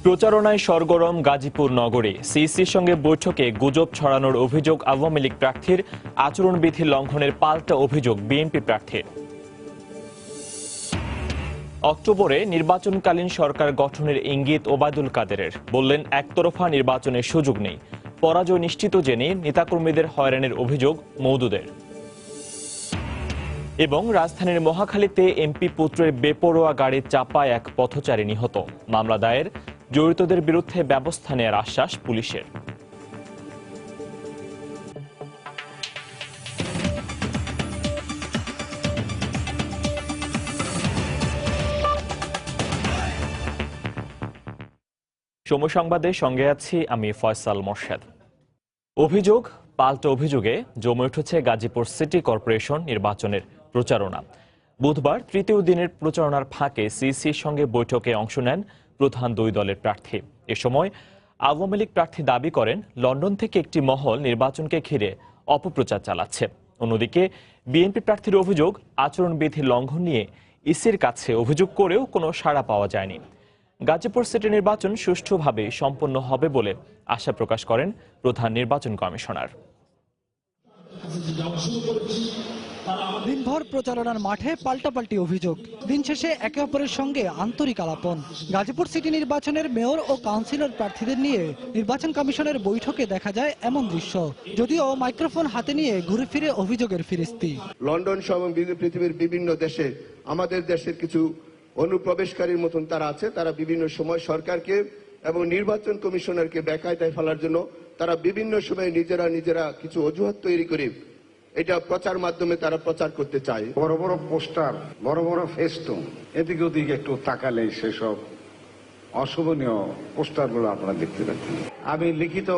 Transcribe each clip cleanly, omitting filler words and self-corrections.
প্রচারণায় সরগরম গাজীপুর নগরী। সিইসির সঙ্গে বৈঠকে গুজব ছড়ানোর অভিযোগ আওয়ামী লীগ প্রার্থীর, আচরণবিধি লঙ্ঘনের পাল্টা অভিযোগ বিএনপি প্রার্থীর। অক্টোবরে নির্বাচনকালীন সরকার গঠনের ইঙ্গিত ওবায়দুল কাদেরের, বললেন একতরফা নির্বাচনের সুযোগ নেই। পরাজয় নিশ্চিত জেনে নেতাকর্মীদের হয়রানির অভিযোগ মওদুদের। এবং রাজধানীর মহাখালীতে এমপি পুত্রের বেপরোয়া গাড়ির চাপায় এক পথচারী নিহত, মামলা দায়ের, জড়িতদের বিরুদ্ধে ব্যবস্থা নেওয়ার আশ্বাস পুলিশের। সময় সংবাদের সঙ্গে আছি আমি ফয়সাল মোর্শেদ। অভিযোগ পাল্টা অভিযোগে জমে উঠেছে গাজীপুর সিটি কর্পোরেশন নির্বাচনের প্রচারণা। বুধবার তৃতীয় দিনের প্রচারণার ফাঁকে সিইসির সঙ্গে বৈঠকে অংশ নেন প্রধান দুই দলের প্রার্থী। এ সময় আওয়ামী লীগ প্রার্থী দাবি করেন লন্ডন থেকে একটি মহল নির্বাচনকে ঘিরে অপপ্রচার চালাচ্ছে। অন্যদিকে বিএনপি প্রার্থীর অভিযোগ, আচরণবিধি লঙ্ঘন নিয়ে ইসির কাছে অভিযোগ করেও কোনো সাড়া পাওয়া যায়নি। গাজীপুর সিটি নির্বাচন সুষ্ঠুভাবে সম্পন্ন হবে বলে আশা প্রকাশ করেন প্রধান নির্বাচন কমিশনার। দিনভর প্রচারণার মাঠে পাল্টাপাল্টি অভিযোগ, দিন শেষে একে অপরের সঙ্গে আন্তরিক আলাপন। গাজীপুর সিটি নির্বাচনের মেয়র ও কাউন্সিলর প্রার্থীদের নিয়ে নির্বাচন কমিশনের বৈঠকে দেখা যায় এমন দৃশ্য, যদিও মাইক্রোফোন হাতে নিয়ে ঘুরে ফিরে অভিযোগের ফিরিস্তি। লন্ডন সহ পৃথিবীর বিভিন্ন দেশে আমাদের দেশের কিছু অনুপ্রবেশকারীর মতন তারা আছে, তারা বিভিন্ন সময় সরকারকে এবং নির্বাচন কমিশনারকে বেকায়দায় ফেলার জন্য তারা বিভিন্ন সময় নিজেরা কিছু অজুহাত তৈরি করে এটা প্রচার মাধ্যমে তারা প্রচার করতে চায়। বড় বড় পোস্টার, বড় বড় ফেস্টুন, এদিকে ওদিকে একটু তাকালে সেসব অশোভনীয় পোস্টারগুলো আপনারা দেখতে পাচ্ছেন। আমি লিখিত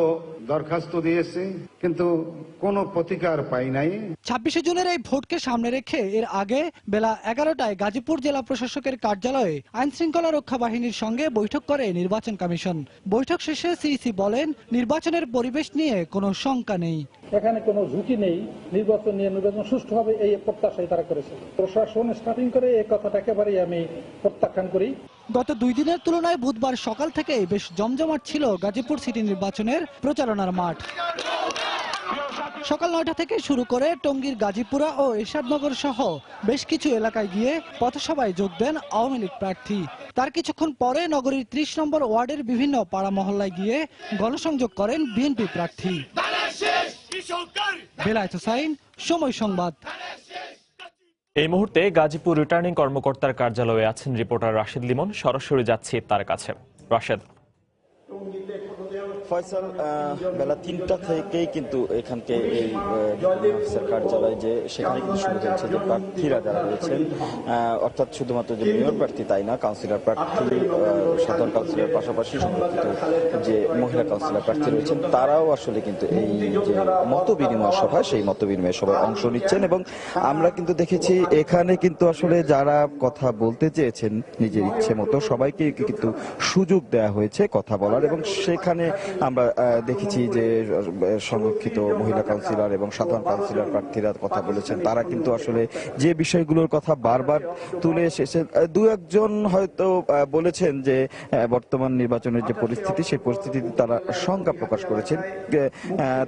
দরখাস্ত দিয়েছি, কিন্তু কোনো প্রতিকার পাই নাই। 26 জুনের এই ভোটকে সামনে রেখে এর আগে বেলা 11টায় গাজীপুর জেলা প্রশাসকের কার্যালয়ে আইন শৃঙ্খলা রক্ষা বাহিনীর সঙ্গে বৈঠক করে নির্বাচন কমিশন। বৈঠক শেষে সিইসি বলেন, নির্বাচনের পরিবেশ নিয়ে কোনো শঙ্কা নেই, এখানে কোনো ঝুঁকি নেই, নির্বাচন সুষ্ঠু হবে এই প্রত্যাশাই তারা করেছে। প্রশাসন স্টার্টিং করে এই কথাটা একেবারেই আমি প্রত্যাখ্যান করি। গত 2 দিনের তুলনায় বুধবার সকাল থেকে বেশ জমজমাট ছিল গাজীপুর সিটি নির্বাচনের প্রচারণার মাঠ। সকাল 9টা থেকে শুরু করে টঙ্গীর গাজীপুরা ও এরশাদনগর সহ বেশ কিছু এলাকায় গিয়ে পথসভায় যোগ দেন আওয়ামী লীগ প্রার্থী। তার কিছুক্ষণ পরে নগরীর 30 নম্বর ওয়ার্ডের বিভিন্ন পাড়া মহল্লায় গিয়ে গণসংযোগ করেন বিএনপি প্রার্থী। বেলায়েত হোসাইন, সময় সংবাদ। এই মুহূর্তে গাজীপুর রিটার্নিং কর্মকর্তার কার্যালয়ে আছেন রিপোর্টার রাশেদ লিমন। সরাসরি যাচ্ছি তার কাছে। রাশেদ। ফয়সাল, বেলা 3টা থেকেই কিন্তু এখানকে এই কার্যালয় যে সেখানে কিন্তু শুরু হয়েছে যে প্রার্থীরা যারা রয়েছেন, অর্থাৎ শুধুমাত্র যে মেয়র প্রার্থী তাই না, কাউন্সিলর প্রার্থী, সাধারণ কাউন্সিলর পাশাপাশি সংরক্ষিত যে মহিলা কাউন্সিলর প্রার্থী রয়েছেন, তারাও আসলে কিন্তু এই যে মত বিনিময় সভা, সেই মত বিনিময় সভায় অংশ নিচ্ছেন। এবং আমরা কিন্তু দেখেছি এখানে কিন্তু আসলে যারা কথা বলতে চেয়েছেন নিজের ইচ্ছে মতো সবাইকে কিন্তু সুযোগ দেওয়া হয়েছে কথা বলার। এবং সেখানে আমরা দেখেছি যে সংরক্ষিত মহিলা কাউন্সিলর এবং সাধারণ কাউন্সিলর প্রার্থীরা কথা বলেছেন। তারা কিন্তু আসলে যে বিষয়গুলোর কথা বারবার তুলে এসেছেন, 2-1 হয়তো বলেছেন যে বর্তমান নির্বাচনের যে পরিস্থিতি, সেই পরিস্থিতিতে তারা শঙ্কা প্রকাশ করেছেন।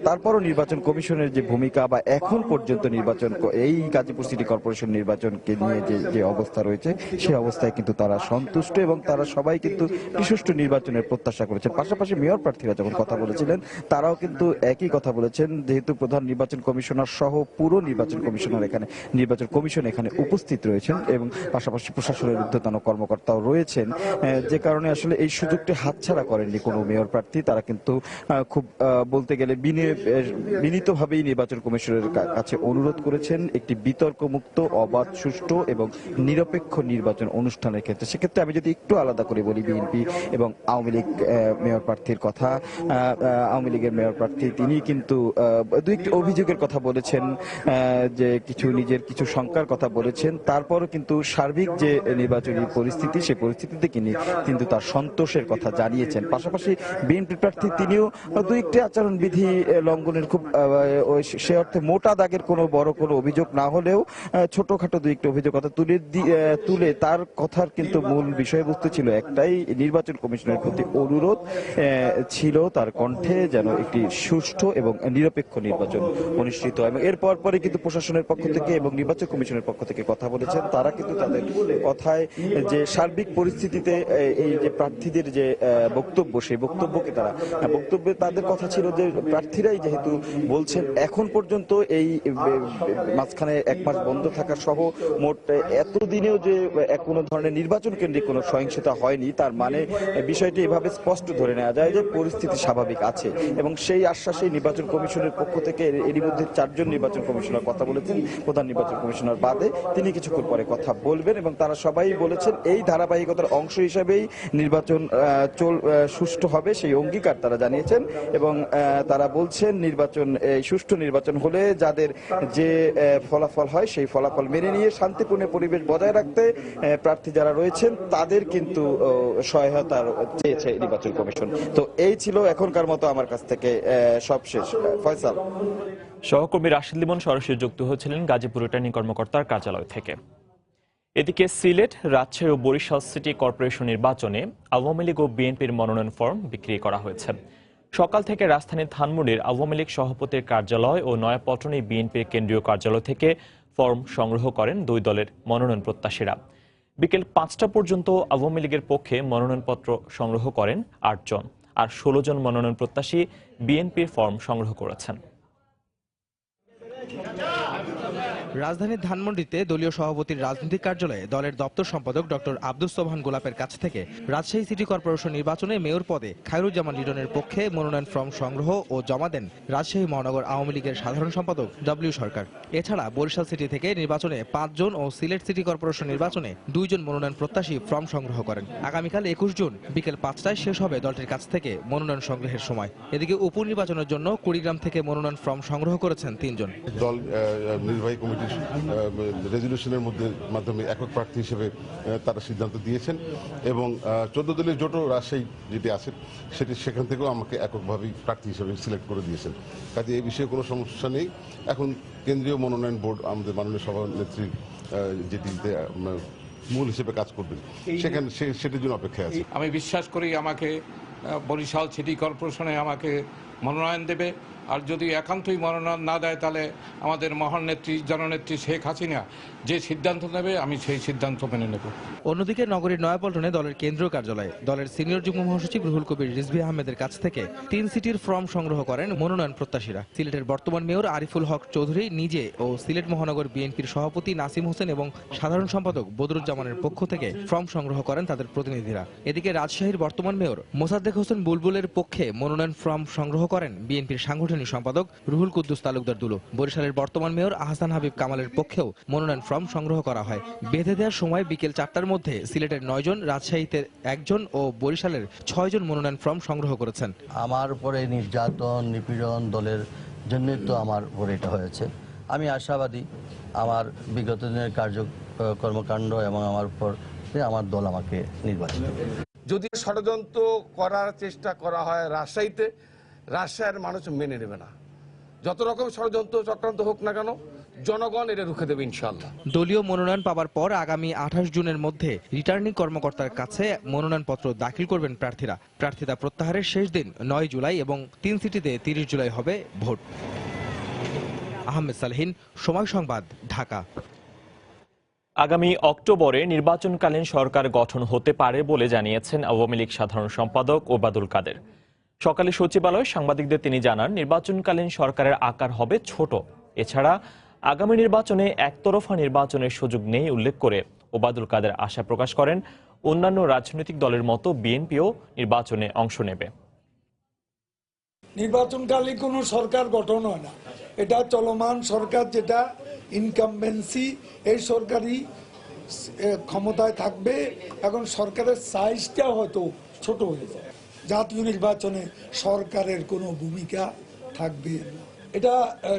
তারপরও নির্বাচন কমিশনের যে ভূমিকা বা এখন পর্যন্ত নির্বাচন, এই গাজীপুর সিটি কর্পোরেশন নির্বাচনকে নিয়ে যে অবস্থা রয়েছে, সেই অবস্থায় কিন্তু তারা সন্তুষ্ট এবং তারা সবাই কিন্তু সুষ্ঠু নির্বাচনের প্রত্যাশা করেছেন। পাশাপাশি মেয়র প্রার্থীরা যখন কথা বলেছিলেন তারাও কিন্তু একই কথা বলেছেন, যেহেতু প্রধান নির্বাচন কমিশনার সহ পুরো নির্বাচন কমিশন এখানে উপস্থিত রয়েছেন এবং পাশাপাশি প্রশাসনের ঊর্ধ্বতন কর্মকর্তাও রয়েছেন, যে কারণে আসলে এই সুযোগটি হাতছাড়া করেননি কোনো মেয়র প্রার্থী। তারা কিন্তু খুব বলতে গেলে বিনীতভাবেই নির্বাচন কমিশনের কাছে অনুরোধ করেছেন একটি বিতর্কমুক্ত, অবাধ, সুষ্ঠু এবং নিরপেক্ষ নির্বাচন অনুষ্ঠানের ক্ষেত্রে। সেক্ষেত্রে আমি যদি একটু আলাদা করে বলি বিএনপি এবং আওয়ামী লীগ মেয়র প্রার্থীর কথা, আওয়ামী লীগের মেয়র প্রার্থী তিনি কিন্তু দুই একটি অভিযোগের কথা বলেছেন, যে নিজের কিছু শঙ্কার কথা বলেছেন। তারপরও কিন্তু সার্বিক যে নির্বাচনী পরিস্থিতি, সেই পরিস্থিতিতে কিন্তু তার সন্তোষের কথা জানিয়েছেন। পাশাপাশি বিএনপি প্রার্থী তিনিও দুই একটি আচরণবিধি লঙ্ঘনের খুব সে অর্থে মোটা দাগের কোনো বড় কোনো অভিযোগ না হলেও ছোটখাটো দুই একটি অভিযোগ কথা তুলে তার কথার কিন্তু মূল বিষয়বস্তু ছিল একটাই, নির্বাচন কমিশনের প্রতি অনুরোধ ছিল তার কণ্ঠে যেন একটি সুষ্ঠু এবং নিরপেক্ষ নির্বাচন অনুষ্ঠিত হয়। এবং এরপর পরে কিন্তু প্রশাসনের পক্ষ থেকে এবং নির্বাচন কমিশনের পক্ষ থেকে কথা বলেছেন। তারা কিন্তু তাদের কথায় যে সার্বিক পরিস্থিতিতে এই যে প্রার্থীদের যে বক্তব্য, সেই বক্তব্যকে বক্তব্যে তাদের কথা ছিল যে প্রার্থীরাই যেহেতু বলছেন এখন পর্যন্ত এই মাঝখানে 1 মাস বন্ধ থাকা সহ মোট এতদিনেও যে কোনো ধরনের নির্বাচন কেন্দ্রিক কোনো সহিংসতা হয়নি, তার মানে বিষয়টি এভাবে স্পষ্ট ধরে নেওয়া যায় যে পরিস্থিতি স্বাভাবিক আছে। এবং সেই আশ্বাসে নির্বাচন কমিশনের পক্ষ থেকে এরই মধ্যে 4 জন নির্বাচন কমিশনার কথা বলেছেন। প্রধান নির্বাচন কমিশনার বাদে তিনি কিছুক্ষণ পরে কথা বলবেন এবং তারা সবাই বলেছেন এই ধারাবাহিকতার অংশ হিসেবেই নির্বাচন সুষ্ঠু হবে, সেই অঙ্গীকার তারা জানিয়েছেন। এবং তারা বলছেন সুষ্ঠু নির্বাচন হলে যাদের যে ফলাফল হয় সেই ফলাফল মেনে নিয়ে শান্তিপূর্ণ পরিবেশ বজায় রাখতে প্রার্থী যারা রয়েছেন তাদের কিন্তু সহায়তা চেয়েছে নির্বাচন কমিশন। তো এই ছিল এখনকার মতো আমার কাছ থেকে সবশেষ। ফয়সাল। সহকর্মী রাশিদ লিমন সরাসরি যুক্ত হয়েছিলেন গাজীপুর রিটার্নিং কর্মকর্তার কার্যালয় থেকে। এদিকে সিলেট, রাজশাহী ও বরিশাল সিটি কর্পোরেশন নির্বাচনে আওয়ামী লীগ ও বিএনপির মনোনয়ন ফর্ম বিক্রি করা হয়েছে। সকাল থেকে রাজধানীর ধানমন্ডির আওয়ামী লীগ সভাপতির কার্যালয় ও নয়াপল্টনে বিএনপির কেন্দ্রীয় কার্যালয় থেকে ফর্ম সংগ্রহ করেন 2 দলের মনোনয়ন প্রত্যাশীরা। বিকেল 5টা পর্যন্ত আওয়ামী লীগের পক্ষে মনোনয়নপত্র সংগ্রহ করেন 8 জন, আর 16 জন মনোনয়ন প্রত্যাশী বিএনপির ফর্ম সংগ্রহ করেছেন। রাজধানীর ধানমন্ডিতে দলীয় সভাপতির রাজনৈতিক কার্যালয়ে দলের দপ্তর সম্পাদক ডক্টর আব্দুস সোবহান গোলাপের কাছ থেকে রাজশাহী সিটি কর্পোরেশন নির্বাচনে মেয়র পদে খায়রুজ্জামান লিটনের পক্ষে মনোনয়ন ফর্ম সংগ্রহ ও জমা দেন রাজশাহী মহানগর আওয়ামী লীগের সাধারণ সম্পাদক ডব্লিউ সরকার। এছাড়া বরিশাল সিটি থেকে নির্বাচনে 5 জন ও সিলেট সিটি কর্পোরেশন নির্বাচনে 2 জন মনোনয়ন প্রত্যাশী ফর্ম সংগ্রহ করেন। আগামীকাল 21 জুন বিকেল 5টায় শেষ হবে দলটির কাছ থেকে মনোনয়ন সংগ্রহের সময়। এদিকে উপনির্বাচনের জন্য কুড়িগ্রাম থেকে মনোনয়ন ফর্ম সংগ্রহ করেছেন 3 জন। দল নির্বাহী কমিটির রেজলিউশনের মাধ্যমে একক প্রার্থী হিসেবে তারা সিদ্ধান্ত দিয়েছেন এবং 14 দলীয় জোটও রাজশাহী যেটি আছে সেখান থেকেও আমাকে এককভাবেই প্রার্থী হিসেবে সিলেক্ট করে দিয়েছেন। কাজে এই বিষয়ে কোনো সমস্যা নেই। এখন কেন্দ্রীয় মনোনয়ন বোর্ড আমাদের মাননীয় সভানেত্রী যেটিতে মূল হিসেবে কাজ করবেন সেখানে সেটির জন্য অপেক্ষায় আছে। আমি বিশ্বাস করি আমাকে বরিশাল সিটি কর্পোরেশনে আমাকে মনোনয়ন দেবে, আর যদি একান্তই মনোনয়ন না দেয় তাহলে আমাদের মহান নেত্রী জননেত্রী শেখ হাসিনা যে সিদ্ধান্ত নেবে আমি সেই সিদ্ধান্ত মেনে নেব। অন্যদিকে নগরীর নয়াপল্টনে দলের কেন্দ্রীয় কার্যালয়ে দলের সিনিয়র যুগ্ম মহাসচিব রুহুল কবির রিজভী আহমেদের কাছ থেকে 3 সিটির ফর্ম সংগ্রহ করেন মনোনয়ন প্রত্যাশীরা। সিলেটের বর্তমান মেয়র আরিফুল হক চৌধুরী নিজে ও সিলেট মহানগর বিএনপির সভাপতি নাসিম হোসেন এবং সাধারণ সম্পাদক বদরুজ্জামানের পক্ষ থেকে ফর্ম সংগ্রহ করেন তাদের প্রতিনিধিরা। এদিকে রাজশাহীর বর্তমান মেয়র মোসাদ্দেক হোসেন বুলবুলের পক্ষে মনোনয়ন ফর্ম সংগ্রহ করেন বিএনপির সাংগঠনিক সম্পাদক রুহুল কুদ্দুস তালুকদার দুলু। বরিশালের বর্তমান মেয়র আহসান হাবিব কামালের পক্ষেও মনোনয়ন ফর্ম সংগ্রহ করা হয়। বেঁধে দেওয়ার সময় বিকেল 4টার মধ্যে সিলেটের 9 জন, রাজশাহীতে 1 জন ও বরিশালের 6 জন মনোনয়ন ফর্ম সংগ্রহ করেছেন। আমার উপরে নির্যাতন নিপীড়ন দলের জন্যই তো আমার উপরে এটা হয়েছে। আমি আশাবাদী আমার বিগত দিনের কর্মকাণ্ড এবং আমার উপর আমার দল আমাকে নির্বাচিত করবে। যদি ষড়যন্ত্র করার চেষ্টা করা হয় রাজশাহীতে, রাজশাহীর মানুষ মেনে নেবে না। যত রকম ষড়যন্ত্র চক্রান্ত হোক না কেন জনগণ এটা রুখে দেবে ইনশাআল্লাহ। দলীয় মনোনয়ন পাবার পর আগামী 28 জুনের মধ্যে রিটার্নিং কর্মকর্তার কাছে মনোনয়নপত্র দাখিল করবেন প্রার্থীরা। প্রার্থিতা প্রত্যাহারের শেষ দিন 9 জুলাই এবং 3 সিটিতে 30 জুলাই হবে ভোট। আহমেদ সালেহীন, সময় সংবাদ, ঢাকা। আগামী অক্টোবরে নির্বাচনকালীন সরকার গঠন হতে পারে বলে জানিয়েছেন আওয়ামী লীগ সাধারণ সম্পাদক ওবায়দুল কাদের। সকালে সচিবালয়ে সাংবাদিকদের তিনি জানান, নির্বাচনকালীন সরকারের আকার হবে ছোট। এছাড়া আগামী নির্বাচনে একতরফা নির্বাচনের সুযোগ নেই উল্লেখ করে ওবায়দুল কাদের আশা প্রকাশ করেন অন্যান্য রাজনৈতিক দলের মতো বিএনপিও নির্বাচনে অংশ নেবে। নির্বাচনকালীন কোনো সরকার গঠন হয় না, এটা চলমান সরকার যেটা ইনকামবেন্সি, এই সরকারই ক্ষমতায় থাকবে। এখন সরকারের সাইজটা হয়তো ছোট হয়ে যায়। জাতীয় নির্বাচনে সরকারের কোনো ভূমিকা থাকবে না। এটা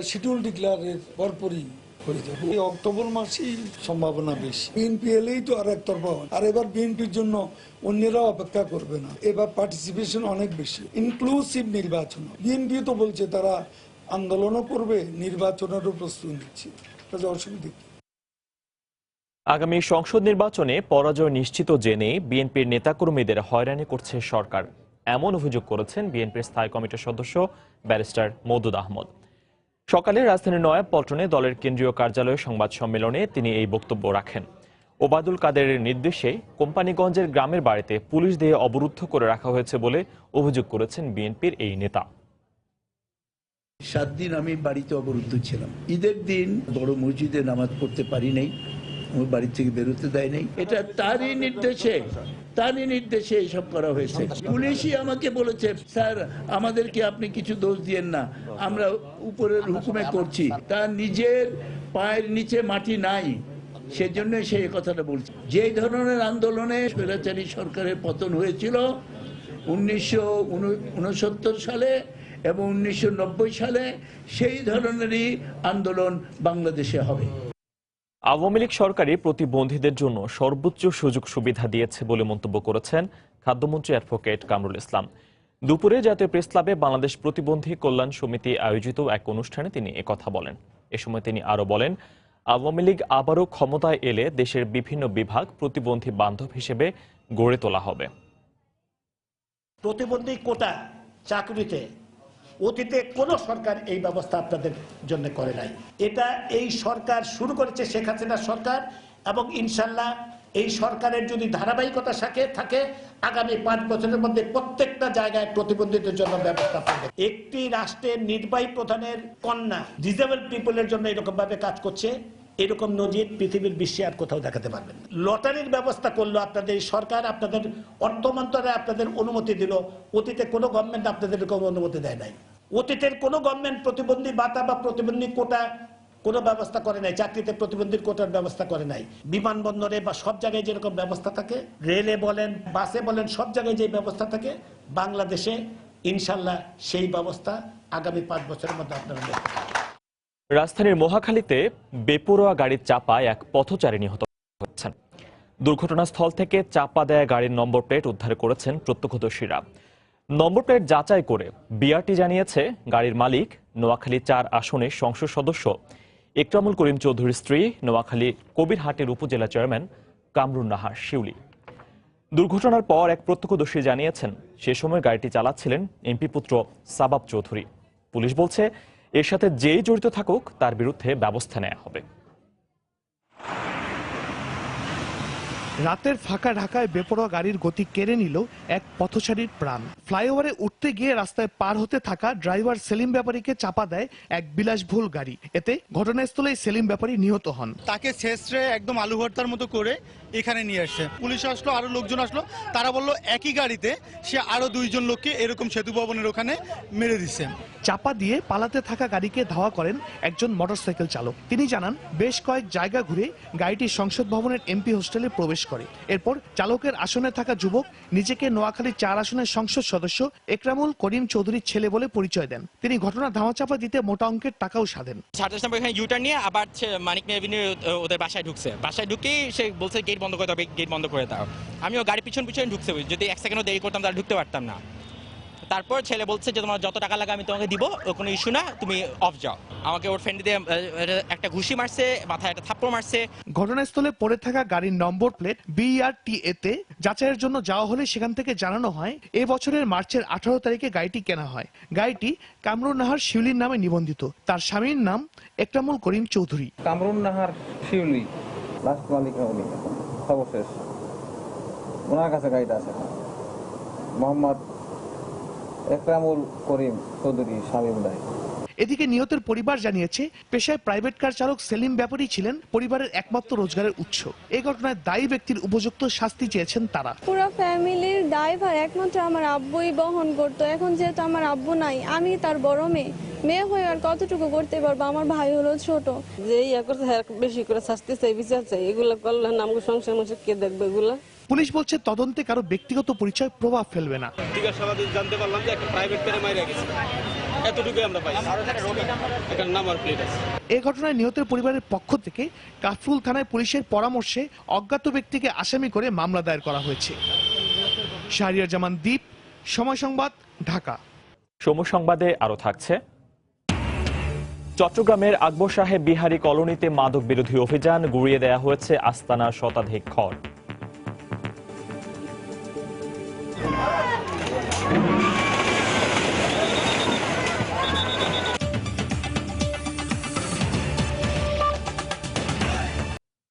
শিডিউল ডিক্লেয়ারের পরপরই হয়ে যাবে। এই অক্টোবর মাসেই সম্ভাবনা বেশি। বিএনপি এলেই তো আর একতরফা, আর এবার বিএনপির জন্য অন্যরা অপেক্ষা করবে না। এবার পার্টিসিপেশন অনেক বেশি, ইনক্লুসিভ নির্বাচন। বিএনপি তো বলছে তারা আন্দোলনও করবে, নির্বাচনেরও প্রস্তুতি নিচ্ছে, অসুবিধা। আগামী সংসদ নির্বাচনে পরাজয় নিশ্চিত জেনে বিএনপির নেতাকর্মীদের হয়রানি করছে সরকার, এমন অভিযোগ করেছেন বিএনপির স্থায়ী কমিটির সদস্য ব্যারিস্টার মওদুদ আহমদ। সকালে রাজধানীর নয়াপল্টনে দলের কেন্দ্রীয় কার্যালয়ে সংবাদ সম্মেলনে তিনি এই বক্তব্য রাখেন। ওবায়দুল কাদেরের নির্দেশে কোম্পানিগঞ্জের গ্রামের বাড়িতে পুলিশ দিয়ে অবরুদ্ধ করে রাখা হয়েছে বলে অভিযোগ করেছেন বিএনপির এই নেতা। 7 দিন আমি বাড়িতে অবরুদ্ধ ছিলাম। ঈদের দিন বড় মসজিদে নামাজ পড়তে পারি নাই, আমার বাড়ি থেকে বেরোতে দেয় নাই। এটা তারই নির্দেশে এসব করা হয়েছে। পুলিশই আমাকে বলেছে, স্যার আমাদেরকে আপনি কিছু দোষ দিয়েন না, আমরা উপরের হুকুমে করছি। তার নিজের পায়ের নিচে মাটি নাই, সেজন্য সে কথাটা বলছে। যে ধরনের আন্দোলনে স্বৈরাচারী সরকারের পতন হয়েছিল 1969 সালে এবং 1990 সালে, সেই ধরনেরই আন্দোলন বাংলাদেশে হবে। আওয়ামী লীগ সরকারই প্রতিবন্ধীদের জন্য সর্বোচ্চ সুযোগ সুবিধা দিয়েছে বলে মন্তব্য করেছেন খাদ্যমন্ত্রী অ্যাডভোকেট কামরুল ইসলাম। দুপুরে জাতীয় প্রেস ক্লাবে বাংলাদেশ প্রতিবন্ধী কল্যাণ সমিতি আয়োজিত এক অনুষ্ঠানে তিনি একথা বলেন। এ সময় তিনি আরো বলেন, আওয়ামী লীগ আবারও ক্ষমতায় এলে দেশের বিভিন্ন বিভাগ প্রতিবন্ধী বান্ধব হিসেবে গড়ে তোলা হবে। প্রতিবন্ধী কোটা চাকরিতে অতীতে কোনো সরকার এই ব্যবস্থা আপনাদের জন্য করে নাই। এটা এই সরকার শুরু করেছে, শেখ হাসিনার সরকার, এবং ইনশাল্লাহ এই সরকারের যদি ধারাবাহিকতা থাকে আগামী 5 বছরের মধ্যে প্রত্যেকটা জায়গায় প্রতিবন্ধীদের জন্য ব্যবস্থা পাবে। একটি রাষ্ট্রের নির্বাহী প্রধানের কন্যা ডিসেবল পিপলের জন্য এরকম ভাবে কাজ করছে, এরকম নজির পৃথিবীর বিশ্বে আর কোথাও দেখাতে পারবেন। লটারির ব্যবস্থা করলো আপনাদের সরকার, আপনাদের অর্থ মন্ত্রণালয় আপনাদের অনুমতি দিল। অতীতে কোনো গভর্নমেন্ট আপনাদের এরকম অনুমতি দেয় নাই। অতীতের কোনো গভর্নমেন্ট প্রতিবন্ধী ভাতা বা প্রতিবন্ধী কোটা কোনো ব্যবস্থা করে নাই, চাকরিতে প্রতিবন্ধীর কোটার ব্যবস্থা করে নাই। বিমানবন্দরে বা সব জায়গায় যেরকম ব্যবস্থা থাকে, রেলে বলেন বাসে বলেন, সব জায়গায় যে ব্যবস্থা থাকে, বাংলাদেশে ইনশাল্লাহ সেই ব্যবস্থা আগামী 5 বছরের মধ্যে আপনারা দেখতে পাবেন। রাজধানীর মহাখালীতে বেপরোয়া গাড়ির চাপায় এক পথচারী নিহত হয়েছেন। দুর্ঘটনাস্থল থেকে চাপা দেয়া গাড়ির নম্বর প্লেট উদ্ধার করেছেন প্রত্যক্ষদর্শীরা। নম্বর প্লেট যাচাই করে বিআরটি জানিয়েছে গাড়ির মালিক নোয়াখালী 4 আসনের সংসদ সদস্য একরামুল করিম চৌধুরীর স্ত্রী নোয়াখালী কবিরহাটের উপজেলা চেয়ারম্যান কামরুন নাহার শিউলি। দুর্ঘটনার পর এক প্রত্যক্ষদর্শী জানিয়েছেন সে সময় গাড়িটি চালাচ্ছিলেন এমপি পুত্র সাবাব চৌধুরী। পুলিশ বলছে এর সাথে যেই জড়িত থাকুক তার বিরুদ্ধে ব্যবস্থা নেওয়া হবে। রাতের ফাঁকা ঢাকায় বেপরোয়া গাড়ির গতি কেড়ে নিল এক পথচারীর প্রাণ। ফ্লাইওভারে উঠতে গিয়ে রাস্তায় পার হতে থাকা ড্রাইভার সেলিম ব্যাপারীকে চাপা দেয় এক বিলাসবহুল গাড়ি। এতে ঘটনাস্থলেই সেলিম ব্যাপারী নিহত হন। তাকে শেষে একদম আলু ভর্তার মতো করে এখানে নিয়ে আসছে। পুলিশ আসলো, আরো লোকজন আসলো, তারা বললো একই গাড়িতে সে আরো 2 জন লোককে এরকম সেতু ভবনের ওখানে মেরে দিচ্ছে। চাপা দিয়ে পালাতে থাকা গাড়িকে ধাওয়া করেন একজন মোটরসাইকেল চালক। তিনি জানান বেশ কয়েক জায়গা ঘুরে গাড়িটি সংসদ ভবনের এমপি হোস্টেলে প্রবেশ করে। এরপর চালকের আসনে থাকা যুবক নিজেকে নোয়াখালী 4 আসনের সংসদ সদস্য একরামুল করিম চৌধুরীর ছেলে বলে পরিচয় দেন। তিনি ঘটনা ধামাচাপা দিতে মোটা অঙ্কের টাকাও সাধেন। 7 নম্বর এখানে ইউটার্ন নিয়ে আবার মানিক এভিনিউ ওদের বাসায় ঢুকছে। বাসায় ঢুকেই সে বলছে গেট বন্ধ করে দাও, গেট বন্ধ করে দাও। আমিও গাড়ি পিছন ঢুকছে, যদি 1 সেকেন্ডও দেরি করতাম তাহলে ঢুকতে পারতাম না। তারপর ছেলে বলছে যে তোমার যত টাকা লাগে আমি তোমাকে দিব, কোনো ইস্যু না, তুমি অফ যাও। আমাকে ওর ফ্রেন্ড দিয়ে একটা ঘুষি মারছে, মাথায় একটা থাপ্পড় মারছে। ঘটনাস্থলে পড়ে থাকা গাড়ির নম্বর প্লেট BRTA তে যাচাইয়ের জন্য যাওয়া হলে সেখান থেকে জানানো হয় এই বছরের মার্চের 18 তারিখে গাড়িটি কেনা হয়। গাড়িটি কামরুন নাহার শিউলির নামে নিবন্ধিত। তার স্বামীর নাম একরামুল করিম চৌধুরী। কামরুন নাহার শিউলি লাস্ট মালিক উনি, সর্বশেষ ওনার কাছে গাড়িটা আছে। মোহাম্মদ একরামুল করিম চৌধুরী স্বামী উদয়। এদিকে নিহতের পরিবার জানিয়েছে পেশায় প্রাইভেট কার চালক সেলিম ব্যাপারী ছিলেন পরিবারের একমাত্র রোজগারের উৎস। এই ঘটনায় দায়ী ব্যক্তির উপযুক্ত শাস্তি চেয়েছেন তারা। পুরো ফ্যামিলির দায়ভার একমাত্র আমার আব্বুই বহন করতো। এখন যেহেতু আমার আব্বু নাই, আমি তার বড় মেয়ে হয়ে আর কতটুকু করতে পারবো? আমার ভাই হলো ছোট। যে ইয়া করতে বেশি করে শাস্তি চাই, বিচার চাই। এগুলো করলে আমাকে সংসার কে দেখবে? এগুলা পুলিশ বলছে তদন্তে কারো ব্যক্তিগত পরিচয় প্রভাব ফেলবে না। জিজ্ঞাসাবাদে জানতে পারলাম যে একটা প্রাইভেট কারে মাইরা গেছে, এতটুকু আমরা পাইছি। একটা নাম্বার প্লেট আছে। এই ঘটনায় নিহতের পরিবারের পক্ষ থেকে কাফরুল থানায় পুলিশের পরামর্শে অজ্ঞাত ব্যক্তিকে আসামি করে মামলা দায়ের করা হয়েছে। শাহরিয়ার জামান দ্বীপ, সময় সংবাদ, ঢাকা। সময় সংবাদে আরো থাকছে, চট্টগ্রামের আকবর সাহেব বিহারী কলোনিতে মাদক বিরোধী অভিযান, গুড়িয়ে দেয়া হয়েছে আস্তানার শতাধিক ঘর।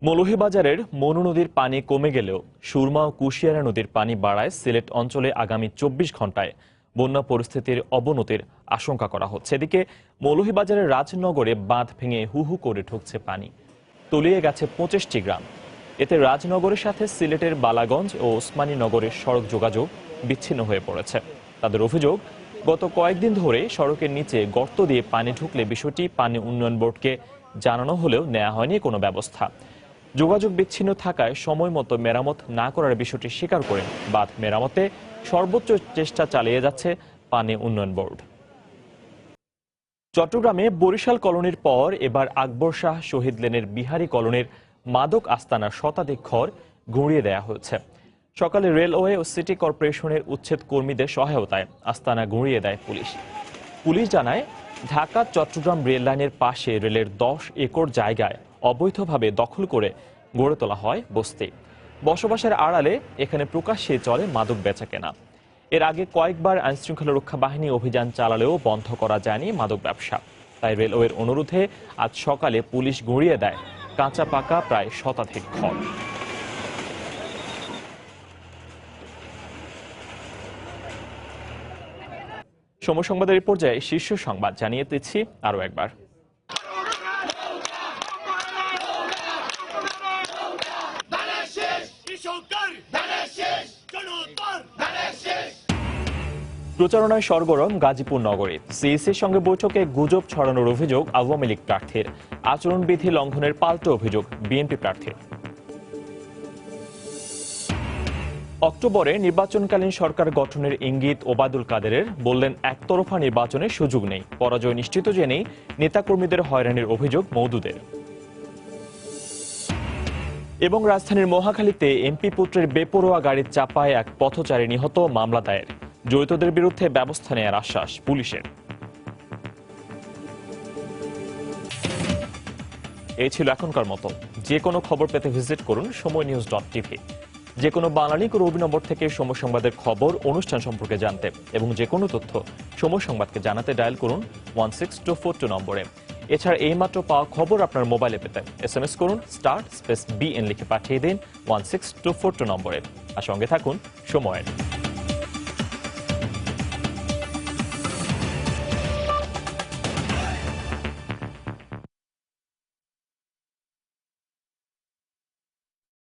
মৌলভীবাজারের মনু নদীর পানি কমে গেলেও সুরমা ও কুশিয়ারা নদীর পানি বাড়ায় সিলেট অঞ্চলে আগামী 24 ঘন্টায় বন্যা পরিস্থিতির অবনতির আশঙ্কা করা হচ্ছে। এদিকে মৌলভীবাজারের রাজনগরে বাঁধ ভেঙে হু হু করে ঢুকছে পানি, তলিয়ে গেছে 25টি গ্রাম। এতে রাজনগরের সাথে সিলেটের বালাগঞ্জ ও ওসমানী নগরের সড়ক যোগাযোগ বিচ্ছিন্ন হয়ে পড়েছে। তাদের অভিযোগ, গত কয়েকদিন ধরে সড়কের নিচে গর্ত দিয়ে পানি ঢুকলে বিষয়টি পানি উন্নয়ন বোর্ডকে জানানো হলেও নেওয়া হয়নি কোনো ব্যবস্থা। যোগাযোগ বিচ্ছিন্ন থাকায় সময় মতো মেরামত না করার বিষয়টি স্বীকার করে বাঁধ মেরামতে সর্বোচ্চ চেষ্টা চালিয়ে যাচ্ছে পানি উন্নয়ন বোর্ড। চট্টগ্রামে বরিশাল কলোনির পর এবার আকবর শাহ শহীদ লেনের বিহারী কলোনির মাদক আস্তানার শতাধিক ঘর গুঁড়িয়ে দেয়া হয়েছে। সকালে রেলওয়ে ও সিটি কর্পোরেশনের উচ্ছেদ কর্মীদের সহায়তায় আস্তানা গুঁড়িয়ে দেয় পুলিশ। পুলিশ জানায়, ঢাকা চট্টগ্রাম রেল লাইনের পাশে রেলের 10 একর জায়গায় অবৈধভাবে দখল করে গড়ে তোলা হয় বস্তি। বসবাসের আড়ালে এখানে প্রকাশ্যে চলে মাদক বেচাকেনা। এর আগে কয়েকবার আইনশৃঙ্খলা রক্ষা বাহিনী অভিযান চালালেও বন্ধ করা যায়নি মাদক ব্যবসা। তাই রেলওয়ের অনুরোধে আজ সকালে পুলিশ গুঁড়িয়ে দেয় কাঁচা পাকা প্রায় শতাধিক ঘর। সময় সংবাদের এই পর্যায়ে শীর্ষ সংবাদ জানিয়ে দিচ্ছি আরো একবার। প্রচারণায় সরগরম গাজীপুর নগরী। সিইসির সঙ্গে বৈঠকে গুজব ছড়ানোর অভিযোগ আওয়ামী লীগ প্রার্থীর, আচরণবিধি লঙ্ঘনের পাল্টা অভিযোগ বিএনপি প্রার্থীর। অক্টোবরে নির্বাচনকালীন সরকার গঠনের ইঙ্গিত ওবায়দুল কাদেরের, বললেন একতরফা নির্বাচনের সুযোগ নেই। পরাজয় নিশ্চিত জেনেই নেতাকর্মীদের হয়রানির অভিযোগ মওদুদের। এবং রাজধানীর মহাখালীতে এমপি পুত্রের বেপরোয়া গাড়ির চাপায় এক পথচারী নিহত, মামলা দায়ের। জড়িতদের বিরুদ্ধে ব্যবস্থা নেওয়ার আশ্বাস পুলিশের। এই ছিল এখনকার মতো। যে কোনো খবর পেতে ভিজিট করুন সময়নিউজ.tv। যে কোনো বাঙালি রবি নম্বর থেকে সময় সংবাদের খবর, অনুষ্ঠান সম্পর্কে জানতে এবং যে কোনো তথ্য সময় সংবাদকে জানাতে ডায়াল করুন 16242 নম্বরে। এছাড়া এইমাত্র পাওয়া খবর আপনার মোবাইলে পেতে SMS করুন *BN লিখে পাঠিয়ে দিন 16242 নম্বরে। আর সঙ্গে থাকুন সময়ের।